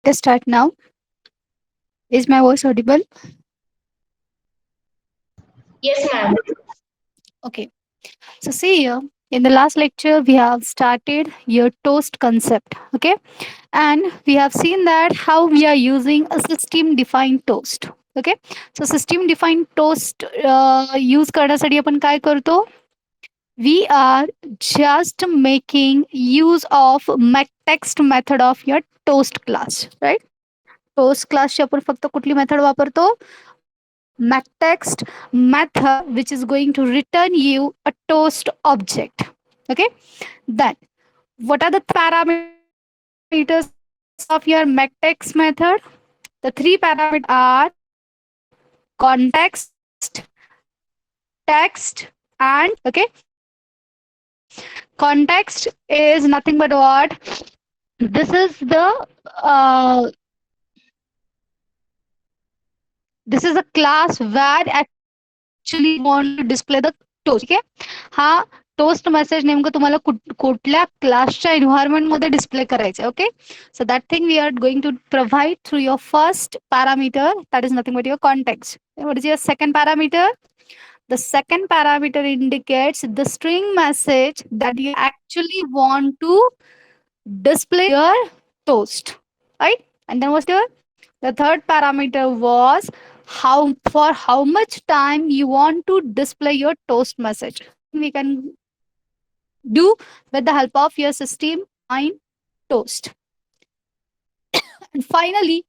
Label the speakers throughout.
Speaker 1: Let's start now. Is my voice audible?
Speaker 2: Yes, ma'am.
Speaker 1: Okay. So see here, in the last lecture we have started your toast concept. Okay, and we have seen that how we are using a system defined toast. Okay, so system defined toast use करण्यासाठी आपण काय करतो? We are just making use of text method of your toast class, right? Toast क्लासची आपण फक्त कुठली method वापरतो? text method which is going to return you a toast object. Okay, then what are the parameters of your text method? The three parameters are context, text, and toast. Okay, context is nothing but what? This is the this is a class where actually you want to display the toast. ठीक आहे, हा toast message नेमकं तुम्हाला कुठल्या क्लासच्या environment मध्ये display करायचं. Okay, so that thing we are going to provide through your first parameter, that is nothing but your context. What is your second parameter? The second parameter indicates the string message that you actually want to display your toast, right? And then what's the third parameter was how for how much time you want to display your toast message. We can do with the help of your system define toast. And finally,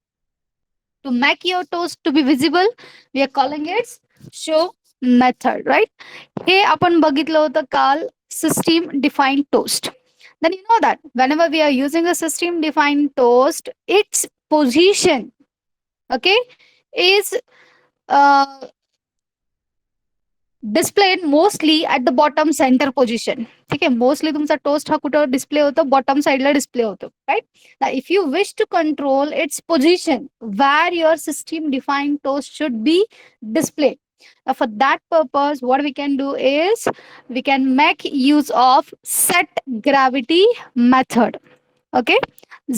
Speaker 1: to make your toast to be visible, we are calling it show method, right? हे आपण बघितलं होतं काल system defined toast. Then you know that whenever we are using a system defined toast, its position, okay, is uh, displayed mostly at the bottom center position. ठीक आहे, mostly तुमचा toast हा कुठं display होतो? बॉटम साइडला display होतो, right? If you wish to control its position where your system defined toast should be displayed. For that purpose, what we can do is we can make use of set gravity method. Okay,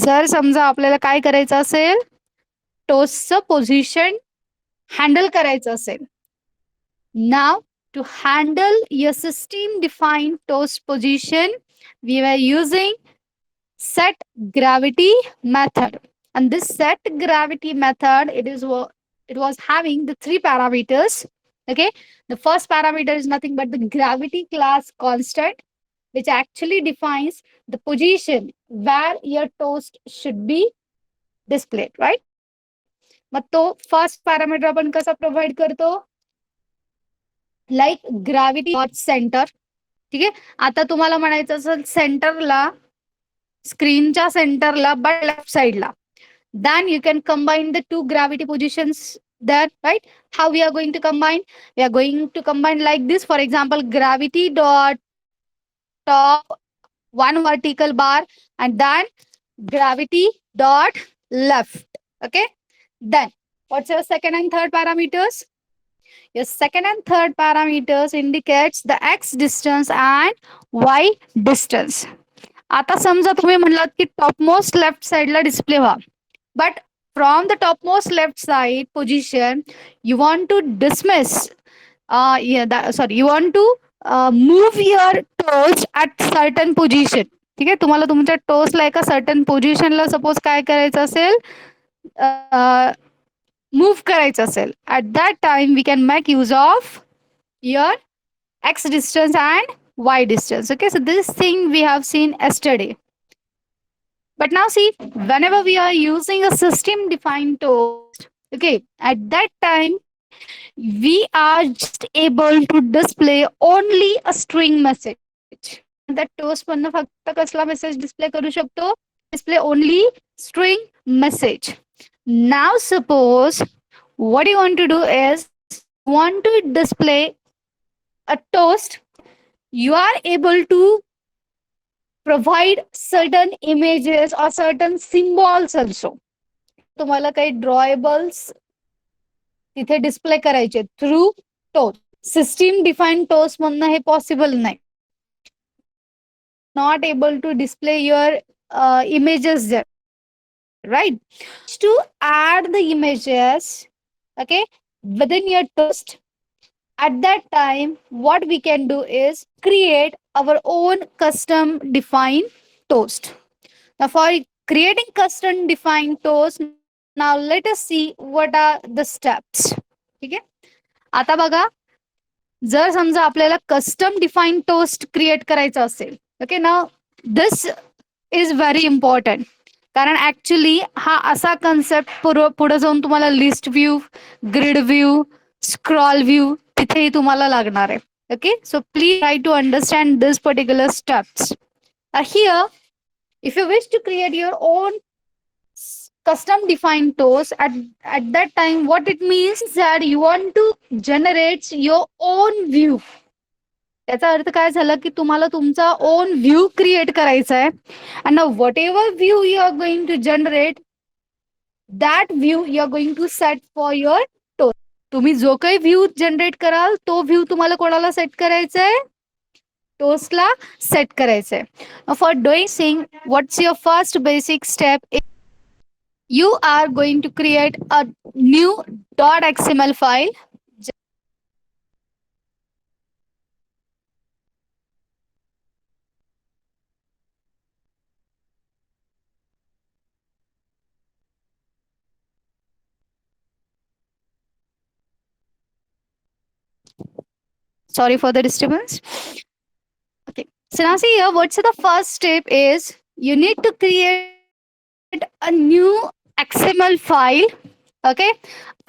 Speaker 1: जर समजा आपल्याला काय करायचं असेल, टोस्टचं position handle करायचं असेल. Now, to handle your system defined toast position, we were using set gravity method. And this set gravity method, it was having the three parameters. Okay, the first parameter is nothing but the gravity class constant, which actually defines the position where your toast should be displayed, right? मग तो first parameter आपण कसा provide करतो? Like gravity dot centre. ठीक आहे, आता तुम्हाला म्हणायचं असेल सेंटरला, स्क्रीनच्या सेंटरला बट लेफ्ट साइडला, then you can combine the two gravity positions there, right? How we are going to combine? We are going to combine like this. For example, gravity dot top one vertical bar, and then gravity dot left. Okay, then what's your second and third parameters? Your second and third parameters indicates the x distance and y distance. आता समजा तुम्ही म्हणलात की topmost left साइडला display व्हा, but from the topmost left side position you want to dismiss, sorry, you want to move your toast at certain position. ठीक आहे, तुम्हाला तुमच्या टोस्टला एका सर्टन पोझिशनला सपोज काय करायचं असेल, मूव्ह करायचं असेल, at that time we can make use of your x distance and y distance. Okay, so this thing we have seen yesterday. But now see, whenever we are using a system defined toast, okay, at that time we are just able to display only a string message. That toast मधनं फक्त कसला message display करू शकतो? Display only string message. Now suppose what you want to do is you want to display a toast, you are able to provide certain images or certain symbols also. तुम्हाला काही ड्रॉएबल्स तिथे display करायचे through toast. System define toast मधनं हे possible नाही. You are not able to display your images there. right? To add the images, okay, within your toast, at that time, what we can do is create our own custom defined toast. Now, for creating custom defined toast, now let us see what are the steps. ठीक आहे. आता बघा, जर समजा आपल्याला custom define toast create करायचं असेल, okay ना, दिस इज व्हेरी इम्पॉर्टंट. कारण ऍक्च्युली हा असा कन्सेप्ट पुढे जाऊन तुम्हाला list view, grid view, scroll view तिथेही तुम्हाला लागणार आहे. Okay, so please try to understand this particular steps. Here, if you wish to create your own custom defined toast, at that time what it means that you want to generate your own view. त्याचा अर्थ काय झाला की तुम्हाला तुमचा own view create करायचा आहे. And whatever view you are going to generate, that view you are going to set for your toast. तुम्ही जो काही व्ह्यू जनरेट कराल तो व्ह्यू तुम्हाला कोणाला सेट करायचा आहे? टोस्टला सेट करायचं आहे. For doing sing, what's your first basic step? You are going to create a new .xml file. Sorry for the disturbance. Okay. So now see here, what's the first step is you need to create a new XML file, okay,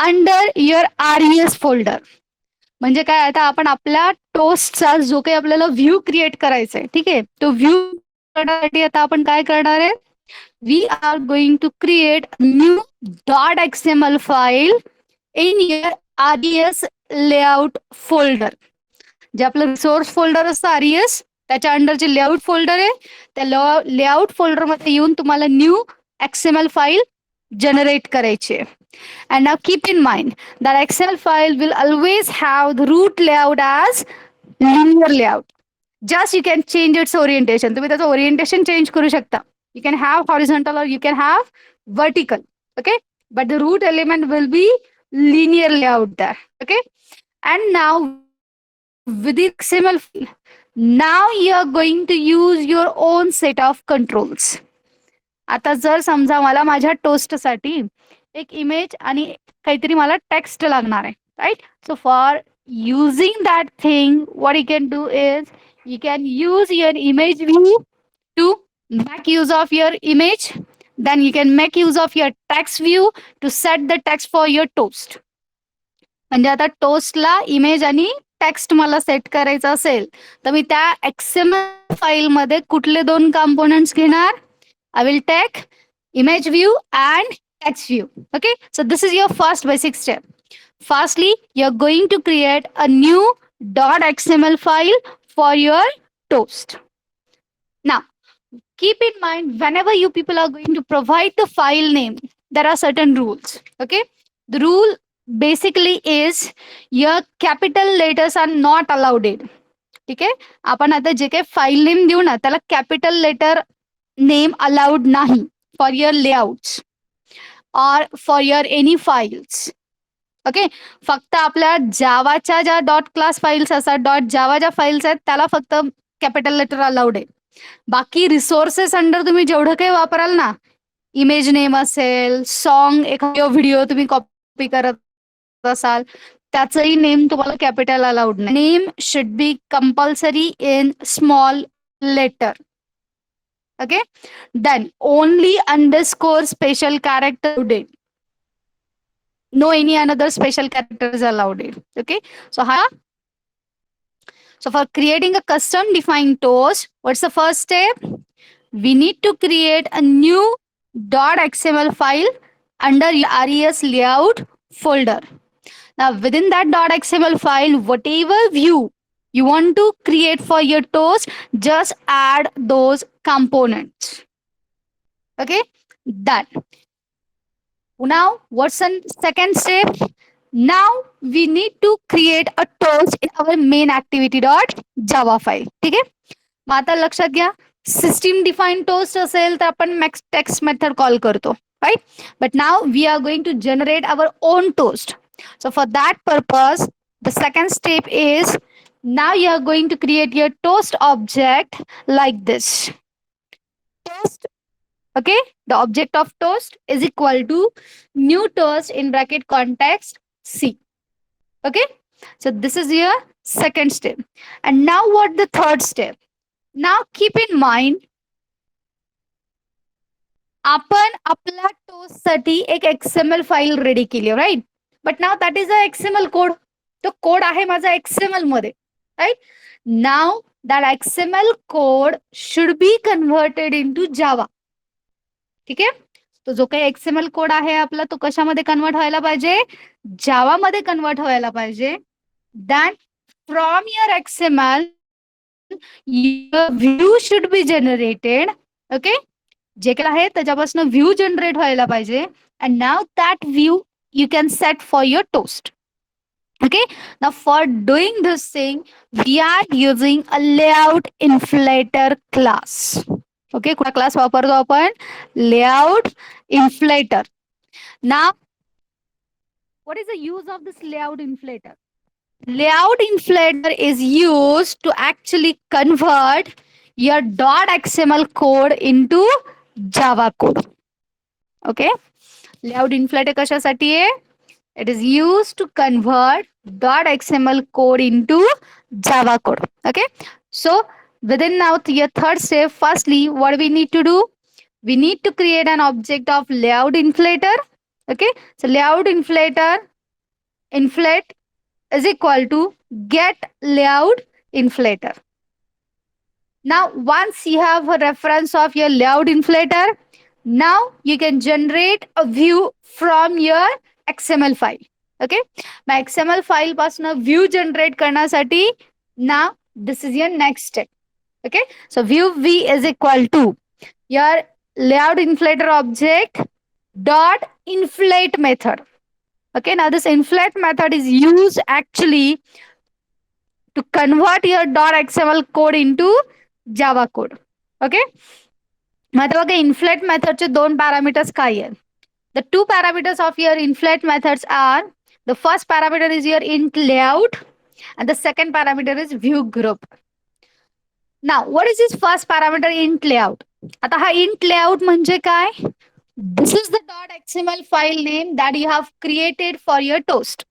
Speaker 1: under your RES folder. म्हणजे काय, आता आपण आपल्या टोस्टचा जो काही आपल्याला view create करायचा आहे, ठीक आहे, तो व्ह्यू करण्यासाठी आता आपण काय करणार आहे? We are going to create new .xml file in your RES layout folder. जे आपलं रिसोर्स फोल्डर असतं RES, त्याच्या अंडर जे लेआउट फोल्डर आहे, त्या लेआउट फोल्डर मध्ये येऊन तुम्हाला न्यू XML फाईल जनरेट करायची आहे. And now keep in mind that XML file will always have the root layout as linear layout. Just you can change its orientation. तुम्ही त्याचं orientation change करू शकता. You can have horizontal or you can have vertical. Okay, but the root element will be linear layout there. Okay, and now within XML file, now you are going to use your own set of controls. आता जर समजा मला माझ्या टोस्टसाठी एक image आणि काहीतरी मला text लागणार आहे, right? So for using that thing, what you can do is you can use your image view to make use of your image. Then you can make use of your text view to set the text for your toast. म्हणजे आता टोस्टला image आणि text मला set करायचं असेल तर मी त्या XML फाईलमध्ये कुठले दोन कंपोनेंट्स घेणार? I will take image view and text view. Okay, so this is your first basic step. Firstly, you're going to create a new .xml file for your toast. Now, keep in mind whenever you people are going to provide the file name, there are certain rules. Okay, the rule basically is your capital letters are not allowed. ठीक आहे, आपण आता जे काही file name देऊ ना त्याला capital letter name allowed नाही for your layouts और for your any files. Okay, फक्त आपल्या जावाच्या ज्या डॉट क्लास फाईल्स असतात, डॉट जावा ज्या फाईल्स आहेत त्याला फक्त कॅपिटल लेटर अलाउड आहे. बाकी रिसोर्सेस अंडर तुम्ही जेवढं काही वापराल ना, इमेज नेम असेल, सॉन्ग, एखादा व्हिडिओ तुम्ही कॉपी करत असाल, त्याचंही नेम तुम्हाला कॅपिटल अलाउड नाही. Name should be compulsory in small letter. Okay, then only underscore special character allowed. No any another special characters allowed. Okay, so so for creating a custom defined toast, what's the first step? We need to create a new .xml file under your RES layout folder. Now within that .xml file, whatever view you want to create for your toast, just add those components. Okay, done. Now what's the second step? Now we need to create a toast in our main activity.java file. ठीक आहे, मग आता लक्षात घ्या, system define toast असेल तर आपण max text method call करतो. right? But now we are going to generate our own toast. So for that purpose, the second step is, now you are going to create your toast object like this. Toast, okay? The object of toast is equal to new toast in bracket context C. Okay? So this is your second step. And now what the third step? Now keep in mind, आपण आपला toast साठी एक XML file ready केली, right. But now that is a XML code. तो code आहे माझा XML मध्ये, right. Now that XML code should be converted in to Java. ठीक आहे. तो जो काही एक्सएमएल कोड आहे आपला, तो कशामध्ये कन्वर्ट व्हायला पाहिजे? जावा मध्ये कन्वर्ट व्हायला पाहिजे. Then from your XML your view should be generated. Okay. जे काही आहे त्याच्यापासून व्ह्यू जनरेट व्हायला पाहिजे. And now that view you can set for your toast. Okay, now for doing this thing, we are using a layout inflator class. Okay, कुठला class वापरतो आपण? Layout inflator. Now, what is the use of this layout inflator? Layout inflator is used to actually convert your .xml code into Java code. Okay, layout inflator कशासाठी आहे? It is used to convert .xml code into Java code. Okay. So within now your third step, firstly, what we need to do? We need to create an object of layout inflator. Okay. So layout inflator inflate is equal to get layout inflator. Now, once you have a reference of your layout inflator, now you can generate a view from your XML file. Okay. My XML file पासून view generate करण्यासाठी, now this is your next step. Okay. So view v is equal to your layout inflator object dot inflate method. Okay. Now this inflate method is used actually to convert your .xml code into Java code. Okay. मग बघा inflate method चे दोन parameters काय आहेत? The two parameters of your inflate methods are, the first parameter is your int layout and the second parameter is view group. Now, what is this first parameter, int layout? आता हा int layout म्हणजे काय? This is the .xml file name that you have created for your toast.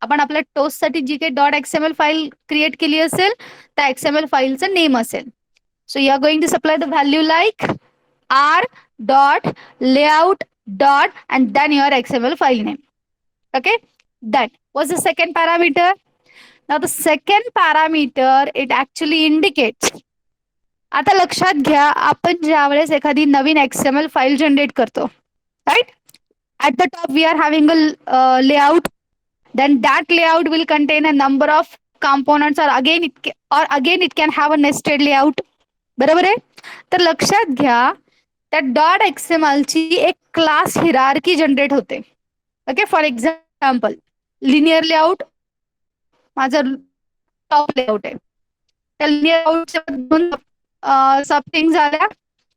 Speaker 1: आपण आपल्या toast साठी जी काही .xml file create केली असेल, त्या XML फाईलचं नेम असेल. So you are going to supply the value like r dot layout dot and then your XML file name. Okay, that was the second parameter. Now the second parameter, it actually indicates, आता लक्षात घ्या, आपण ज्यावेळेस एखादी नवीन XML file generate करतो, right, at the top we are having a layout, then that layout will contain a number of components, or again it can have a nested layout. बरोबर आहे. तर लक्षात घ्या, त्या .xml ची एक क्लास हिरार्की जनरेट होते. Okay. For example, linear layout माझा टॉप लेआउट आहे. त्या लिनियर लेआउटच्या दोन सबथिंग झाल्या.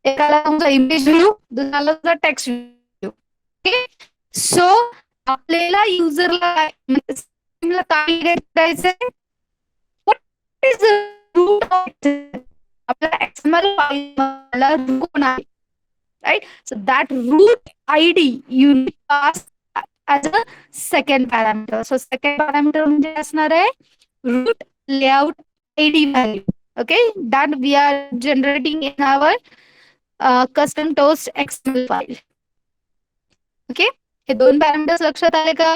Speaker 1: एकाला तुमचा इमेज व्ह्यू, दुसऱ्याला तुमचा टेक्स्ट व्ह्यू. ओके. सो आपल्याला युजरला काय करायचंय? What is the root of आपल्या XML फाईलला रूट कोण आहे, right. So that root ID you need to pass as a second parameter. So second parameter म्हणजे असणार आहे root layout ID value. Okay, that we are generating in our custom toast XML file. Okay, हे दोन parameters लक्षात आले का?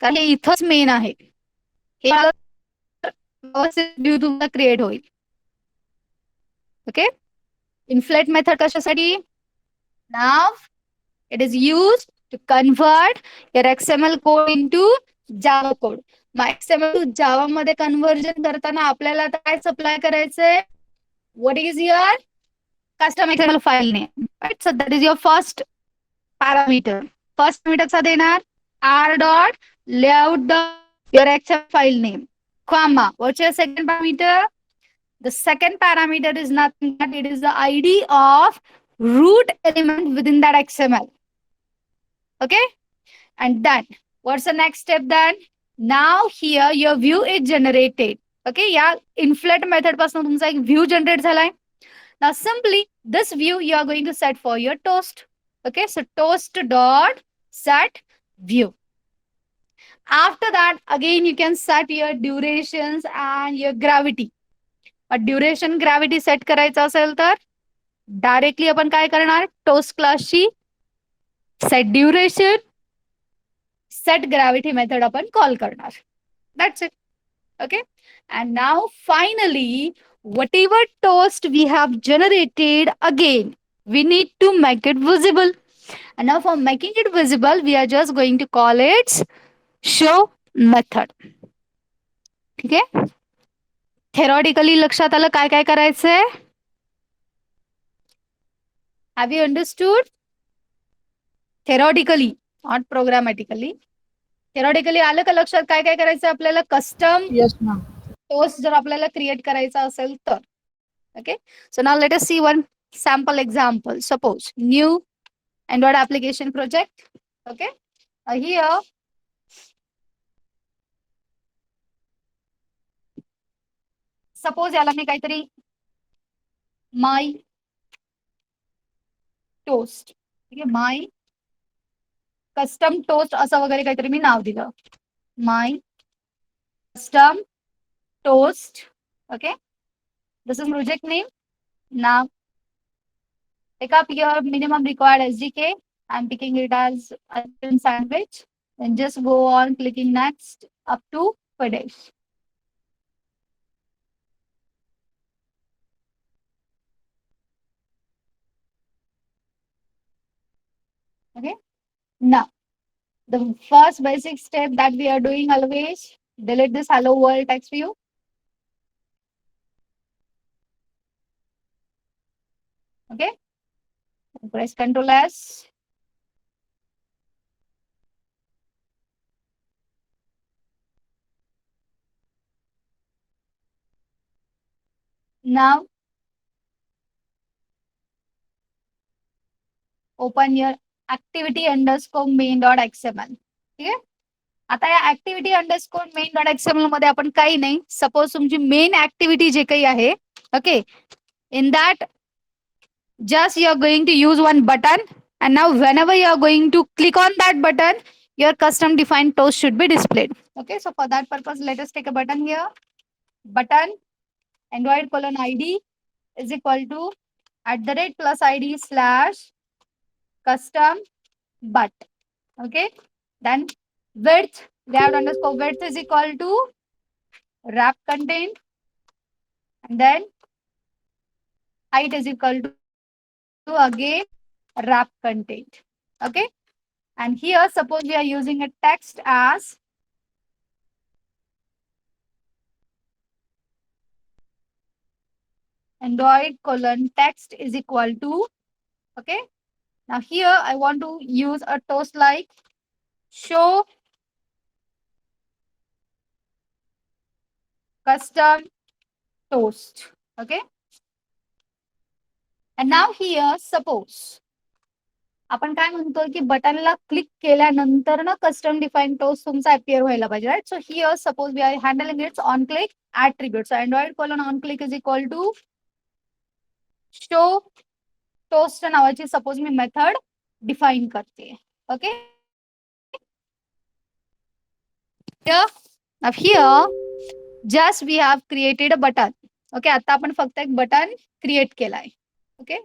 Speaker 1: कारण हे इथंच main आहे. हे व्ह्यू तुम्हाला क्रिएट होईल. Okay, inflate method कशासाठी? Now it is used to convert your XML code into Java code. Mug XML to Java मध्ये कन्व्हर्जन करताना आपल्याला काय सप्लाय करायचंय? What is your custom XML file name? Right, so that is your first parameter. First parameter चा देणार r dot layout dot your XML file name, comma. What's your second parameter? The second parameter is nothing but it is the ID of root element within that XML. Okay. And then what's the next step then? Now here your view is generated. Okay. या inflate method पासून तुमचा एक view generate झालाय. Now simply this view you are going to set for your toast. Okay. So toast dot set view. After that, again you can set your durations and your gravity. Duration gravity set करायचं असेल तर directly आपण काय करणार, toast क्लासची set duration set gravity method आपण call करणार. That's it. Okay. And now finally, whatever toast we have generated, again, we need to make it visible. And now for making it visible, we are just going to call it show method. ठीक आहे. Theoretically लक्षात आलं काय काय करायचंय? Have you understood? Theoretically, not programmatically. Theoretically आलं का लक्षात काय काय करायचं आपल्याला? कस्टम टोस्ट जर आपल्याला क्रिएट करायचा असेल तर. Okay. So now let us see one sample example. Suppose new Android application project. Okay. Here suppose याला मी काहीतरी my toast. ठीक आहे. my custom toast असं वगैरे काहीतरी मी नाव दिलं. my custom toast. Okay. This is project name. Now pick up your minimum required SDK. I'm picking it as a sandwich. And just go on clicking next up to finish. Okay. Now the first basic step that we are doing always, delete this hello world text view. Okay. Press Ctrl S. Now open your activity underscore main dot xml. ठीक आहे. आता या activity underscore main dot XML मध्ये आपण काही नाही. Suppose तुमची main activity जे काही आहे, okay, in that just you are going to use one button, and now whenever you are going to click on that button, your custom defined toast should be displayed. Okay, so for that purpose, let us take a button here. Button android colon id is equal to @+id slash custom but. Okay, then width, we have underscore width is equal to wrap content, and then height is equal to again wrap content. Okay. And here suppose we are using a text as android colon text is equal to. Okay. Now here I want to use a toast like show custom toast. Okay. And now here suppose आपण काय म्हणतोय की बटनला click केल्यानंतर ना custom define toast तुमचा appear व्हायला पाहिजे. Right. So here suppose we are handling its on click attribute. So Android colon on click is equal to show toast नावाची सपोज मी मेथड डिफाईन करते. Okay. Here just we have created a button. Okay. आता आपण फक्त एक button create केलाय. Okay.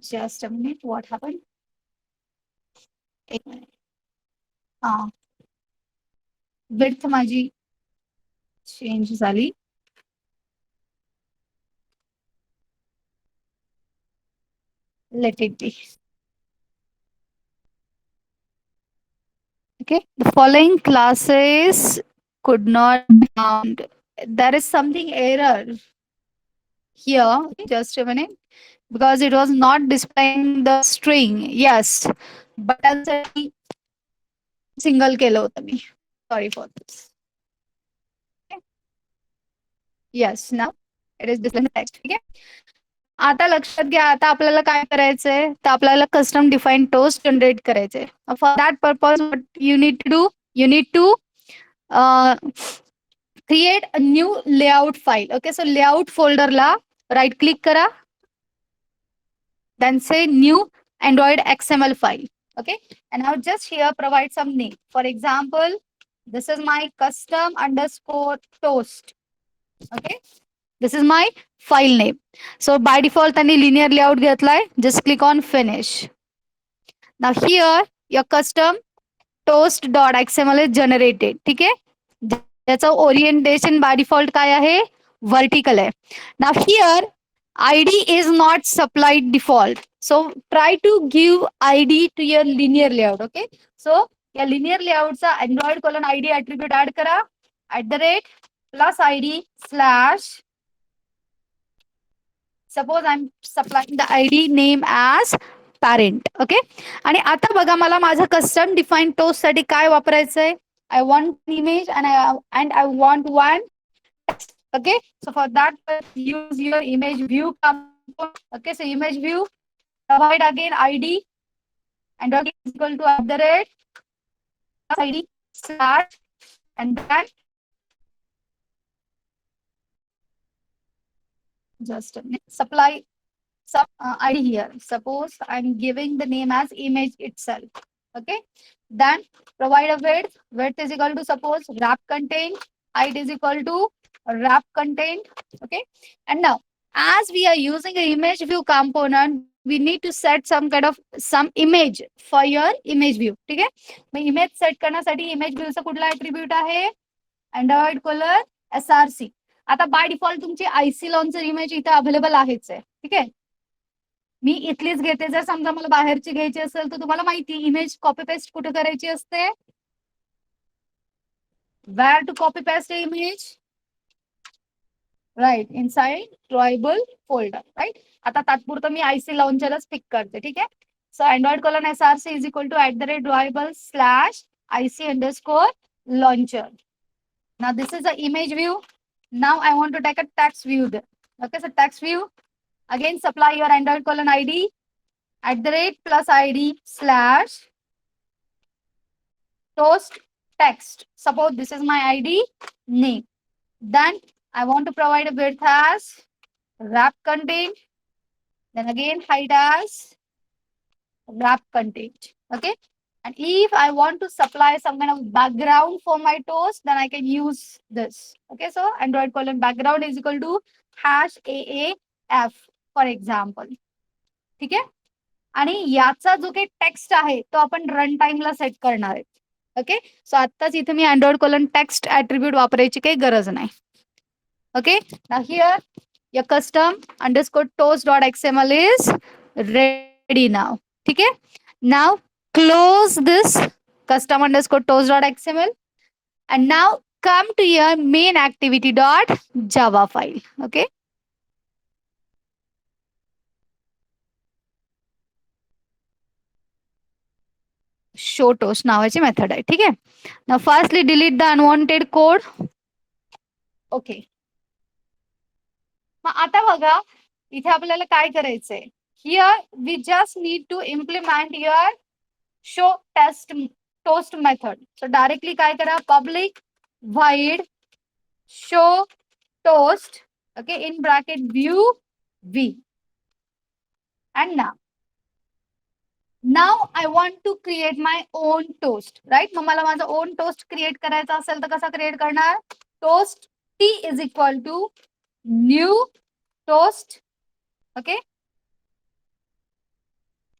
Speaker 1: Just a minute, what happened? एक minute. width माझी चेंज झाली. Let it be. Okay, the following classes could not be found. There is something error here. Just a minute. Because it was not displaying the string. Yes, button single केलं होतं मी. Sorry for this. Okay. Yes, now it is displaying the text. ठीक आहे. आता लक्षात घ्या, आता आपल्याला काय करायचंय, तर आपल्याला कस्टम डिफाईन टोस्ट जनरेट करायचंय. For that purpose what you need to do, you need to create a new layout file. Okay, so layout folder la right click kara, then say new Android XML file. Okay, and now just here provide some name. For example, this is my custom underscore toast. Okay, this is my file name. So by default त्यांनी linear layout घेतलाय. Just click on finish. Now here your custom toast.xml is generated. ठीक आहे, त्याचं orientation by default काय आहे, vertical आहे. Now here ID is not supplied default. So try to give ID to your linear layout. Okay. So या linear layout चा Android colon ID attribute add करा @ +ID / suppose I'm supplying the ID name as parent. Okay. आणि आता बघा मला माझं custom define toast साठी काय वापरायचंय. I want an image and I want one text. Okay, so for that use your image view component. Okay, so image view, provide again ID and dot is equal to @ ID / and then just supply some ID here. Suppose I'm giving the name as image itself. Okay, then provide a width is equal to suppose wrap content, height is equal to wrap content. Okay, and now as we are using an image view component, we need to set some kind of some image for your image view. ठीक आहे, मग image set करण्यासाठी image व्ह्यूचा कुठला attribute आहे, Android colour SRC. आता by default तुमची आयसी launcher image इथे available आहेच आहे. ठीक आहे, मी इथलीच घेते. जर समजा मला बाहेरची घ्यायची असेल तर तुम्हाला माहिती इमेज कॉपी पेस्ट कुठे करायची असते, where to copy paste the image, right inside drawable folder. right, आता तात्पुरतं मी आयसी लॉन्चरच पिक करते. ठीक आहे, so Android colon SRC is equal to @drawable / IC underscore launcher. Now this is the image view. Now I want to take a text view there. Okay, so text view again supply your Android colon ID @+ID / toast text. Suppose this is my ID name. Then I want to provide a width as wrap content. Then again height as wrap content. Okay. And if I want to supply some kind of background for my toast, then I can use this. Okay. So Android colon background is equal to #AAF for example. ठीक आहे, आणि याचा जो काही text आहे तो आपण run टाइमला सेट करणार आहे. ओके, सो आताच इथे मी अँड्रॉइड कॉलन टेक्स्ट ऍट्रिब्यूट वापरायची काही गरज नाही. Okay, now here your custom underscore toast.xml is ready now. ठीक है, now close this custom underscore toast.xml and now come to your main activity.java file. Okay, show toast नावाची method आहे. ठीक आहे, now firstly delete the unwanted code. Okay, मग आता बघा इथे आपल्याला काय करायचंय. Here we just need to implement your show test toast method. So directly काय करा, public void show toast. Okay, in bracket view v. And now I want to create my own toast. right, मग मला माझा own toast create करायचा असेल तर कसा create करणार, toast t is equal to new toast. Okay,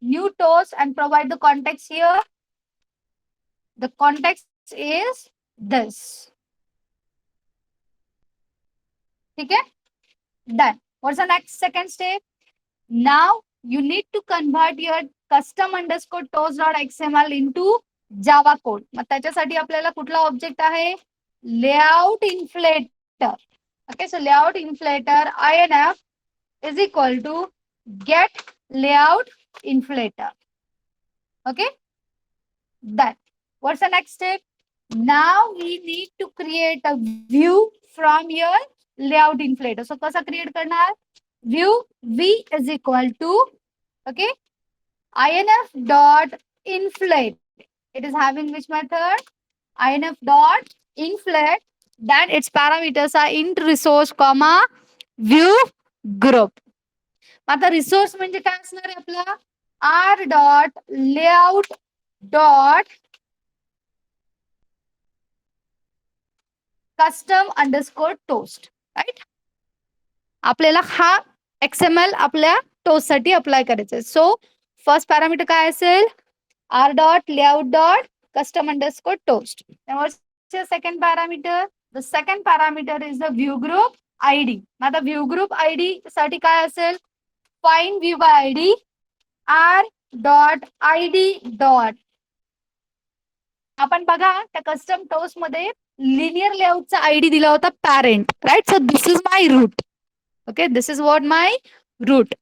Speaker 1: new toast and provide the context here. The context is this. ठीक है, done. What's the next second step? Now you need to convert your custom underscore toast.xml into Java code. मग त्याच्यासाठी आपल्याला कुठला object आहे, layout inflator. Okay, so layout inflator INF is equal to get layout inflator. Okay, done. What's the next step? Now we need to create a view from your layout inflator. So कसा create करणार? View v is equal to, okay, inf dot inflate. It is having which method? Inf dot inflate. Then its parameters are int resource comma view group. आता resource म्हणजे काय असणार आहे आपला? r dot layout dot custom underscore toast, right? आपल्याला हा XML आपल्या toast साठी अप्लाय करायचा आहे. सो फर्स्ट पॅरामीटर काय असेल? r dot layout dot custom underscore toast. Now what's the second parameter? The second parameter is the view group ID. आता view group ID साठी काय असेल? Find view by ID r dot id dot. आपण बघा त्या custom toast मध्ये linear लेआउटचा ID दिला होता parent, right? So this is my root. Okay, this is what my root.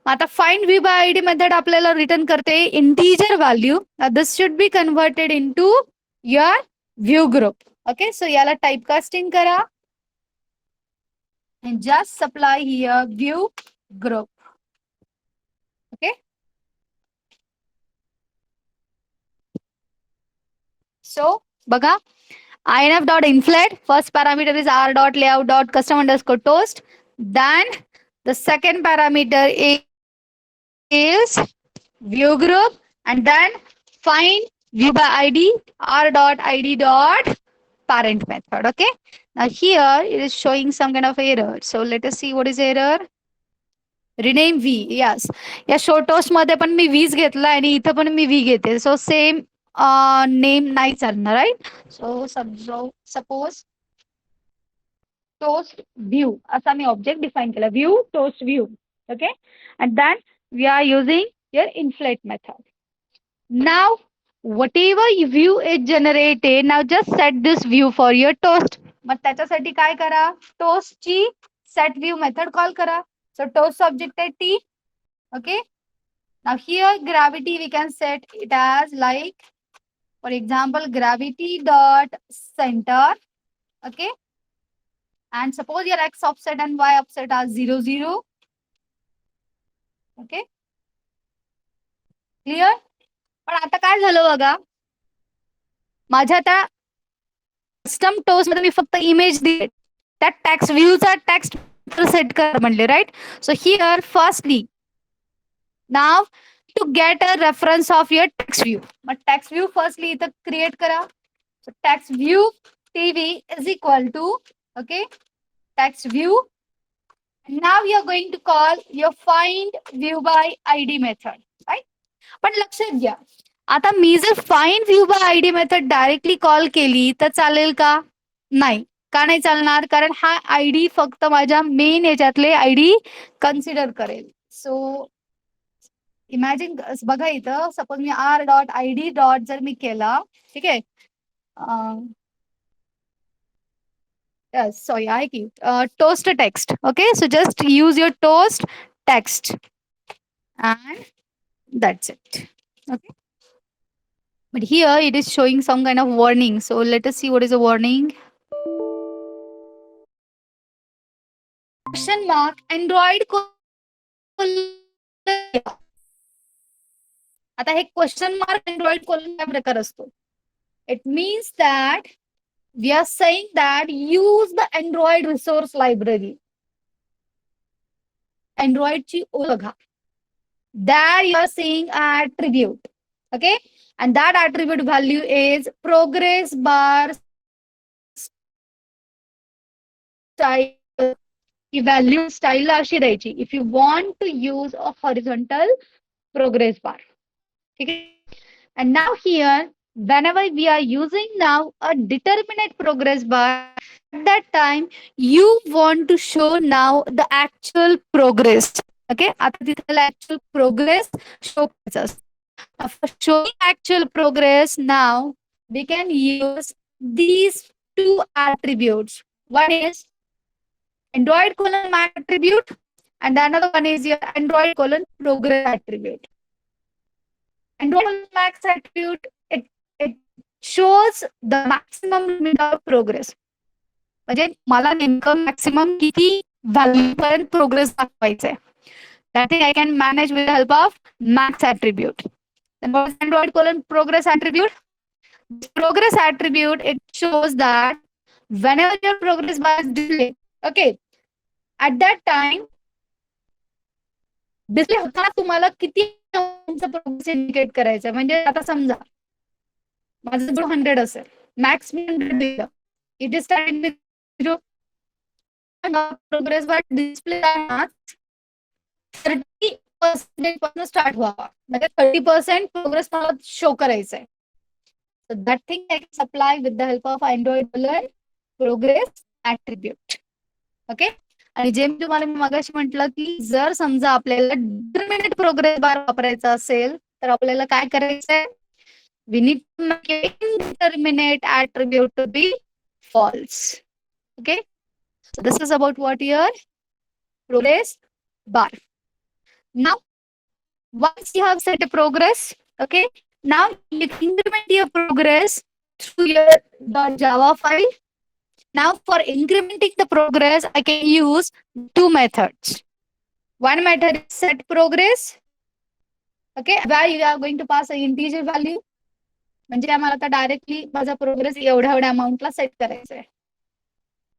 Speaker 1: आता find view by ID method आपल्याला रिटर्न करते integer value. This should be converted into your view group. Okay, so याला typecasting करा and just supply here view group. Okay, so बघा, inf dot inflate, first parameter is r dot layout dot custom underscore toast. Then the second parameter is view group, and then find view by id r dot id dot parent method. Okay, now here it is showing some kind of error, so let us see what is error. Rename v. Yes, या show toast मध्ये पण मी वीज घेतला आणि इथं पण मी v घेते, so same name नाही चालणार, right? So suppose toast view असा मी ऑब्जेक्ट डिफाइन केला, view toast view. Okay, and then we are using your inflate method. Now whatever view is generated, now just set this view for your toast. मग त्याच्यासाठी काय करा? toast ची set view method call करा. So toast object आहे t. Okay, now here gravity we can set it as like, for example, gravity dot center. Okay, and suppose your x offset and y offset are 0 0. Okay, clear? पण आता काय झालं बघा, माझ्या त्या custom toast मध्ये मी फक्त इमेज दिले, त्या टेक्स्ट व्ह्यूचा टेक्स्ट सेट कर म्हणले, right? So here firstly now to get a reference of your text view, मग टेक्स्ट व्ह्यू फर्स्टली इथं क्रिएट करा. So text view TV is equal to, okay, text view. Now you are going to call your find view by id method, right? पण लक्षात घ्या, आता मी जर find view by ID method directly call केली तर चालेल का? नाही. का नाही चालणार? कारण हा आयडी फक्त माझ्या मेन याच्यातले आयडी कन्सिडर करेल. सो इमॅजिन, बघा इथं suppose me R dot I D dot जर मी केला, ठीक आहे, सॉरी आहे की toast text. Okay, so just use your toast text and that's it. Okay, but here it is showing some kind of warning, so let us see what is the warning. Question mark Android आता हे question mark Android colon काय प्रकार असतो? It means that we are saying that use the Android resource library. Android ची बघा, there you are seeing attribute. Okay, and that attribute value is progress bar style. Value style अशी द्यायची if you want to use a horizontal progress bar. Okay, and now here whenever we are using now a determinate progress bar, at that time you want to show now the actual progress. Okay, आता तिथला actual progress show करायचा. For showing actual progress, now we can use these two attributes. One is Android colon max attribute, and the another one is your Android colon progress attribute. Android colon max attribute, it shows the maximum limit of progress. म्हणजे मला नेमकं maximum किती value पर्यंत progress दाखवायचंय. That thing I can manage with the help of max attribute. Then what is Android colon progress attribute? Progress attribute, it shows that whenever your progress bar is displayed, okay, at that time display होताना तुम्हाला किती progress indicate करायचं. म्हणजे आता समजा माझं 100 असेल, max मी 100 दिलं, it is starting with 0. Progress bar display 30% पासून स्टार्ट व्हावा. म्हणजे 30% प्रोग्रेस मला शो करायचं आहे. So that thing I can supply with the help of Android progress attribute. Okay. आणि जे मी तुम्हाला मगाशी म्हटलं की जर समजा आपल्याला डिटरमिनेट प्रोग्रेस बार वापरायचा असेल तर आपल्याला काय करायचंय. We need to make indeterminate attribute to be false. Okay. So this is about what your progress bar. Now, once you have set a progress, okay, now you can increment your progress through your .java file. Now, for incrementing the progress, I can use two methods. One method is set progress. Okay, where you are going to pass an integer value. म्हणजे आम्हाला आता directly माझा progress एवढ्या एवढ्या अमाऊंटला set करायचा आहे.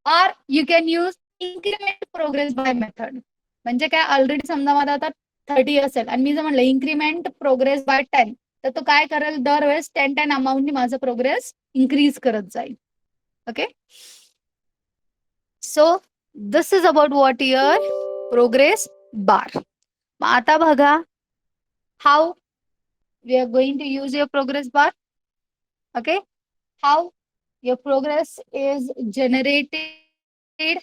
Speaker 1: और you can use increment progress by method. म्हणजे काय, ऑलरेडी समजा माझा आता 30 असेल आणि मी जर म्हणलं इन्क्रीमेंट प्रोग्रेस बाय 10, तर तो काय करेल, दरवेळेस 10 अमाऊंटनी माझं प्रोग्रेस इन्क्रीज करत जाईल. Okay. So this is about what your progress bar. आता बघा how we are going to use your progress bar. Okay, how your progress is generated.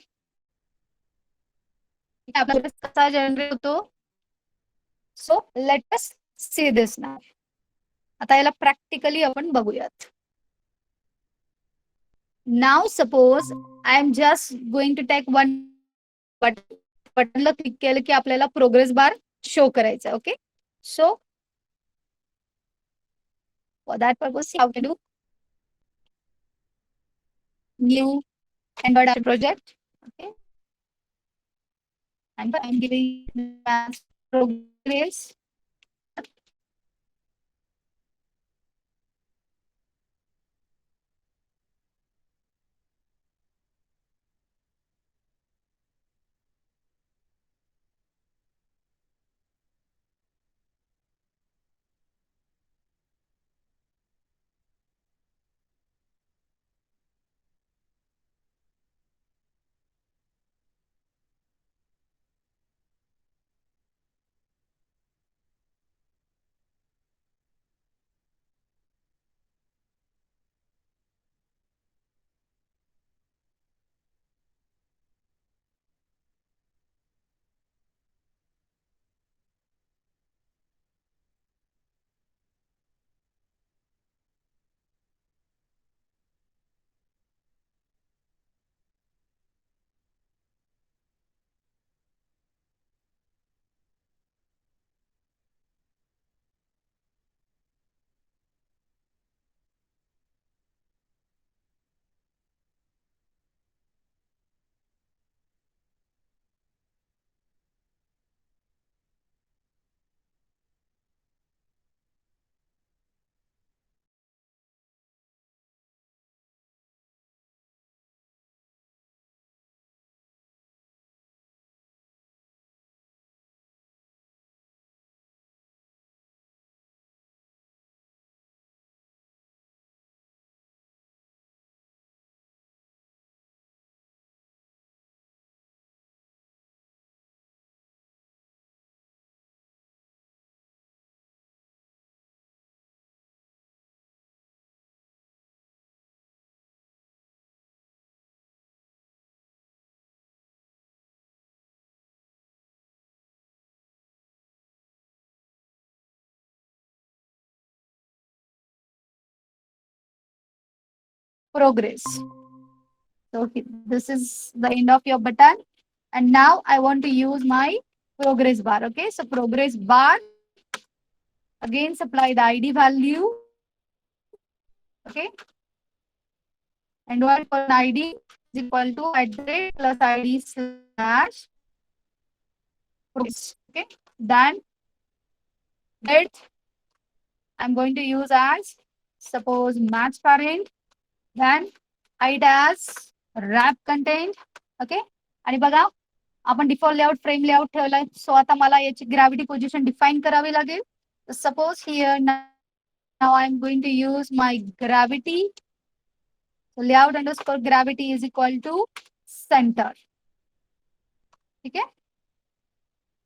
Speaker 1: कसा जनरेट होतो. So let us see this now. आता याला practically आपण बघूयात. Now suppose I am just going to take one बटनला click केलं की आपल्याला प्रोग्रेस बार शो करायचा. Okay. So for that purpose, how to do new Android project. Okay, and I'm giving progress. Progress. So this is the end of your button. And now I want to use my progress bar. Okay, so progress bar. Again, supply the ID value. Okay. Android colon ID is equal to @ plus ID slash progress. Okay. Then date I'm going to use as suppose match parent. Then hide as wrap content. Okay. आणि बघा आपण default layout frame layout ठेवलाय. सो आता मला याची gravity position define करावी लागेल. Suppose here now I'm going to use my gravity. So layout underscore gravity is equal to center. ठीक आहे.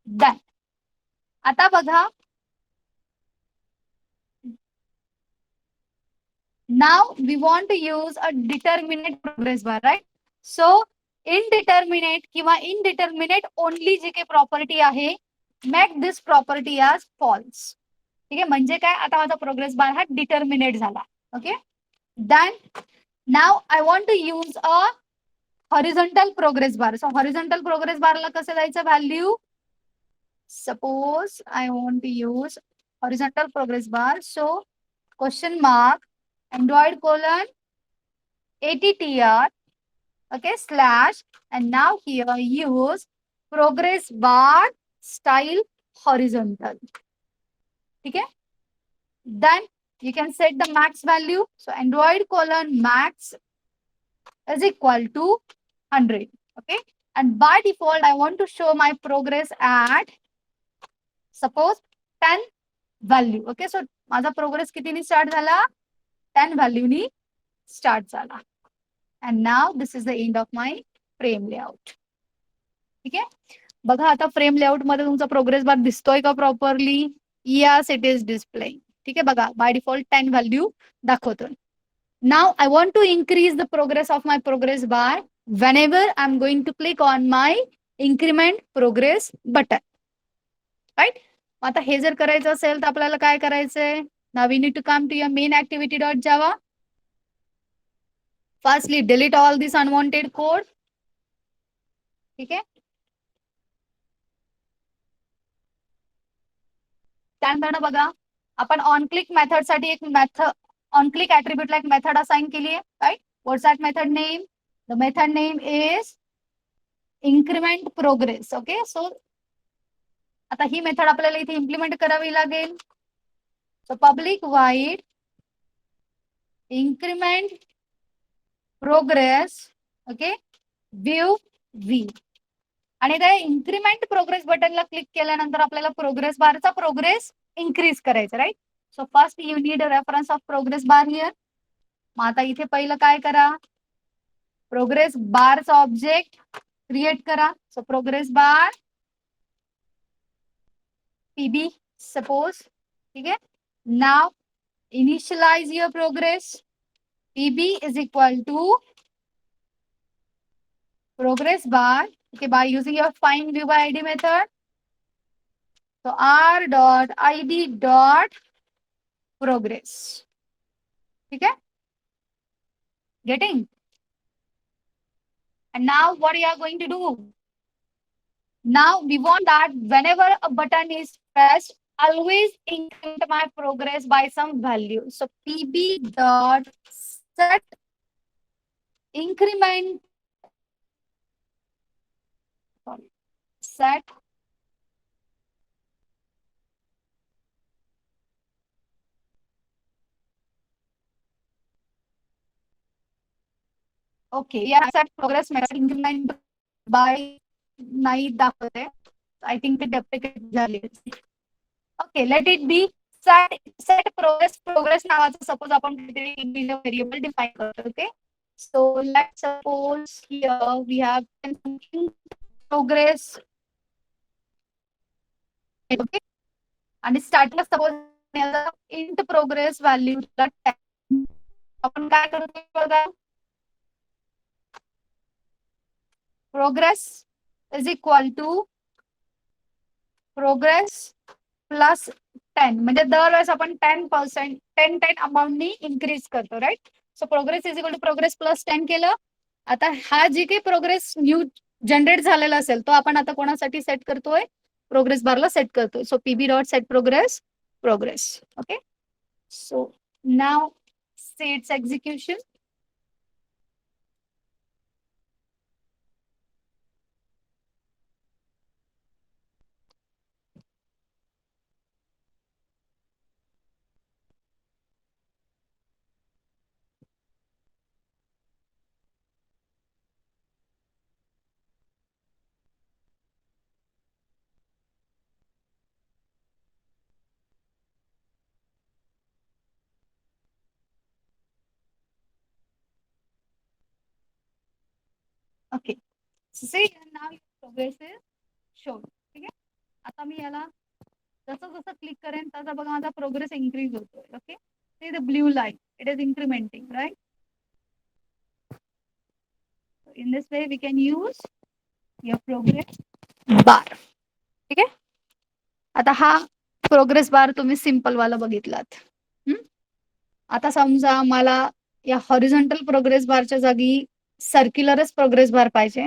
Speaker 1: Done. आता बघा now we want to use a determinate progress bar, right? So indeterminate किंवा indeterminate only जी काही property आहे make this property as false. ठीक आहे. म्हणजे काय आता माझा प्रोग्रेस बार हा डिटर्मिनेट झाला. Okay. Then now I want to use a horizontal progress bar. So horizontal progress बारला कसं जायचं value. Suppose I want to use horizontal progress bar. So question mark Android colon ATTR. Okay, slash and now here use progress bar style horizontal. ठीक है. Then you can set the max value. So Android colon max is equal to 100. Okay. And by default, I want to show my progress at suppose 10 value. Okay. So माझा progress कितीनी start झाला 10 value नी start झाला. And now this is the end of my frame layout. ठीक आहे. बघा आता frame layout मध्ये तुमचा progress bar दिसतोय का properly. Yes, it is displaying. ठीक आहे. बघा बाय डिफॉल्ट 10 व्हॅल्यू दाखवतो. Now I want to increase the progress of my progress bar whenever I'm going to click on my increment progress button. Right? आता हे जर करायचं असेल तर आपल्याला काय करायचंय. Now we need to come to your main activity.java. Firstly, delete all this unwanted code. ठीक आहे. त्यानंतर बघा आपण ऑन क्लिक मेथड साठी एक मेथड ऑन क्लिक ऍट्रिब्यूटला एक मेथड असाइन केली आहे. Right. What's that method name. The method name is increment progress. Okay. So आता ही मेथड आपल्याला इथे इम्प्लिमेंट करावी लागेल. So public void increment progress. Okay. View V आणि त्या इन्क्रीमेंट प्रोग्रेस बटनला क्लिक केल्यानंतर आपल्याला प्रोग्रेस बारचा प्रोग्रेस इन्क्रीज करायचा. Right. So first you need a reference of progress bar here. मग आता इथे पहिलं काय करा. प्रोग्रेस बारचा ऑब्जेक्ट क्रिएट करा. So progress bar PB suppose. ठीक आहे. Now initialize your progress. PB is equal to progress bar. Okay, by using your find view by ID method. So r dot id dot progress. Okay. Getting. And now what we are going to do. Now we want that whenever a button is pressed, always increment my progress by some value. So pb dot set increment. Sorry. Set okay. Yeah, set progress method increment by नाही दाखवते. I think ते duplicate झाली. Okay, let it be. Set progress नावाचं suppose आपण variable define करतो. Okay. So let's suppose here we have something progress. Okay. आणि स्टार्टला suppose int progress value 10. आपण काय करतो बघा. Progress is equal to progress plus 10. म्हणजे दरवेळेस आपण 10% 10 अमाऊंटनी इन्क्रीज करतो. Right. So progress is equal to progress plus 10 केलं. आता हा जी काही प्रोग्रेस न्यू जनरेट झालेला असेल तो आपण आता कोणासाठी सेट करतोय. प्रोग्रेस बारला सेट करतोय. So PB dot set progress. Okay. So now say its execution. Okay. So see now your progress is shown. ठीक आहे. आता मी याला जसं जसं क्लिक करेन तसा बघा माझा प्रोग्रेस इन्क्रीज होतोय. Okay. See the blue line. It is incrementing, right? So in this way we can use your progress bar. ठीक आहे. आता हा प्रोग्रेस बार तुम्ही सिंपल वाला बघितलात. आता समजा मला या हॉरिझॉन्टल प्रोग्रेस बारच्या जागी सर्क्युलरच प्रोग्रेस बार पाहिजे.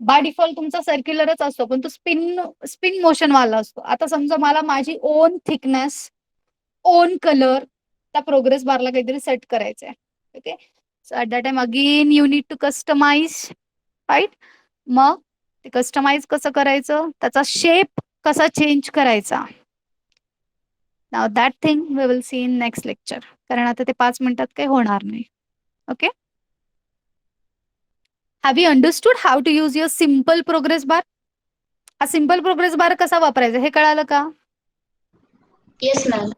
Speaker 1: बाय डिफॉल्ट तुमचा सर्क्युलरच असतो पण तो स्पिन स्पिन मोशन वाला असतो. आता समजा मला माझी ओन थिकनेस ओन कलर त्या प्रोग्रेस बारला काहीतरी सेट करायचं आहे. Okay. So at that time again you need to customize, right. मग ते कस्टमाइज कसं करायचं, त्याचा शेप कसा चेंज करायचा. Now that thing we will see in next lecture. कारण आता ते 5 मिनिटात काही होणार नाही. Okay. Have you understood how to use your simple progress bar. हा सिम्पल प्रोग्रेस बार कसा वापरायचा हे कळालं का?
Speaker 2: Yes, ma'am.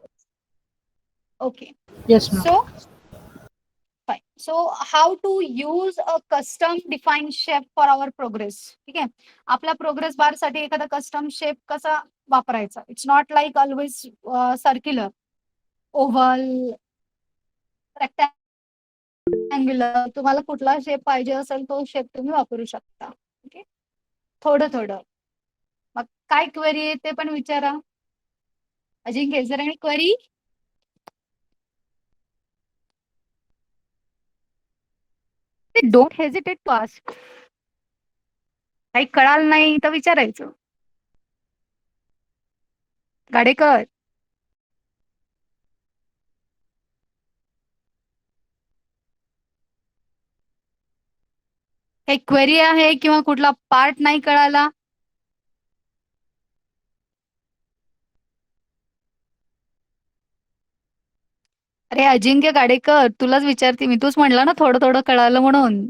Speaker 1: Okay.
Speaker 3: Yes, ma'am.
Speaker 1: So fine. So how to use a custom defined shape for our progress. ठीक आहे. आपल्या progress bar साठी एखादा कस्टम शेप कसा वापरायचा. It's not like always circular, oval, rectangular. तुम्हाला कुठला शेप पाहिजे असेल तो शेप तुम्ही वापरू शकता. ओके. थोडं थोडं. मग काय क्वेरी आहे ते पण विचारा. अजिंक्य जर आणि query. Don't hesitate to ask. काही कळाल नाही तर विचारायचं. गाडेकर. काही क्वेरी आहे किंवा कुठला पार्ट नाही कळाला. अरे अजिंक्य गाडेकर तुलाच विचारते मी. तूच म्हणला ना थोडं थोडं कळालं म्हणून.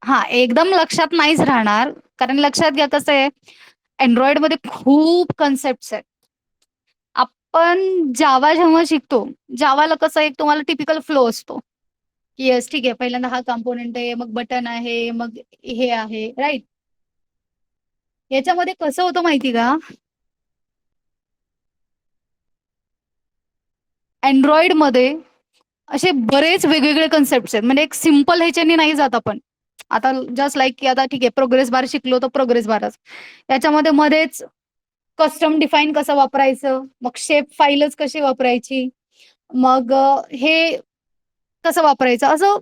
Speaker 1: हा एकदम लक्षात नाहीच राहणार. कारण लक्षात घ्या कसं आहे, अँड्रॉइड मध्ये खूप कन्सेप्ट आहेत. आपण जावा जेव्हा शिकतो, जावाला कसं एक तुम्हाला टिपिकल फ्लो असतो की येस ठीक आहे पहिल्यांदा हा कॉम्पोनेंट आहे, मग बटन आहे, मग हे आहे, राईट. याच्यामध्ये कसं होतं माहिती का, अँड्रॉइड मध्ये असे बरेच वेगवेगळे कन्सेप्ट आहेत. म्हणजे एक सिम्पल ह्याच्याने नाही जात आपण. आता जस्ट लाईक की आता ठीक आहे प्रोग्रेस बार शिकलो तर प्रोग्रेस बारच. त्याच्यामध्ये मध्येच कस्टम डिफाईन कसं वापरायचं, मग शेप फाईलच कशी वापरायची, मग हे कसं वापरायचं, असं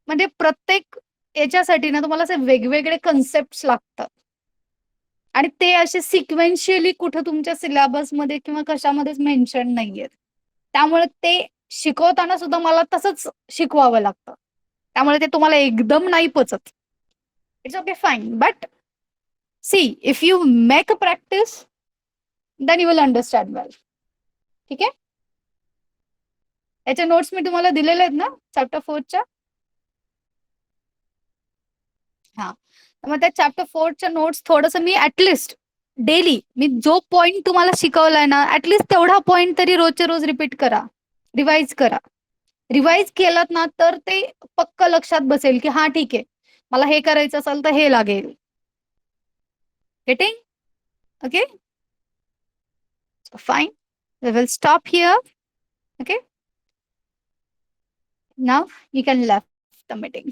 Speaker 1: म्हणजे प्रत्येक याच्यासाठी ना तुम्हाला असे वेगवेगळे कन्सेप्ट लागतात. आणि ते असे सिक्वेन्शियली कुठं तुमच्या सिलेबसमध्ये किंवा कशामध्येच मेन्शन नाहीयेत. त्यामुळे ते शिकवताना सुद्धा मला तसंच शिकवावं लागतं. त्यामुळे ते तुम्हाला एकदम नाही पचत. It's okay fine. But see if you make a practice then you will understand well. ठीक आहे. याच्या नोट्स मी तुम्हाला दिलेले आहेत ना चॅप्टर 4च्या. हा मग त्या चॅप्टर 4च्या नोट्स थोडंसं मी ऍटलिस्ट डेली मी जो पॉइंट तुम्हाला शिकवलाय ना ऍटलिस्ट तेवढा पॉइंट तरी रोजच्या रोज रिपीट करा, रिवाइज करा. रिवाइज केलात ना तर ते पक्क लक्षात बसेल की हा ठीक आहे मला हे करायचं असेल तर हे लागेल. Getting? Okay fine. We will stop here. Okay now you can left the meeting.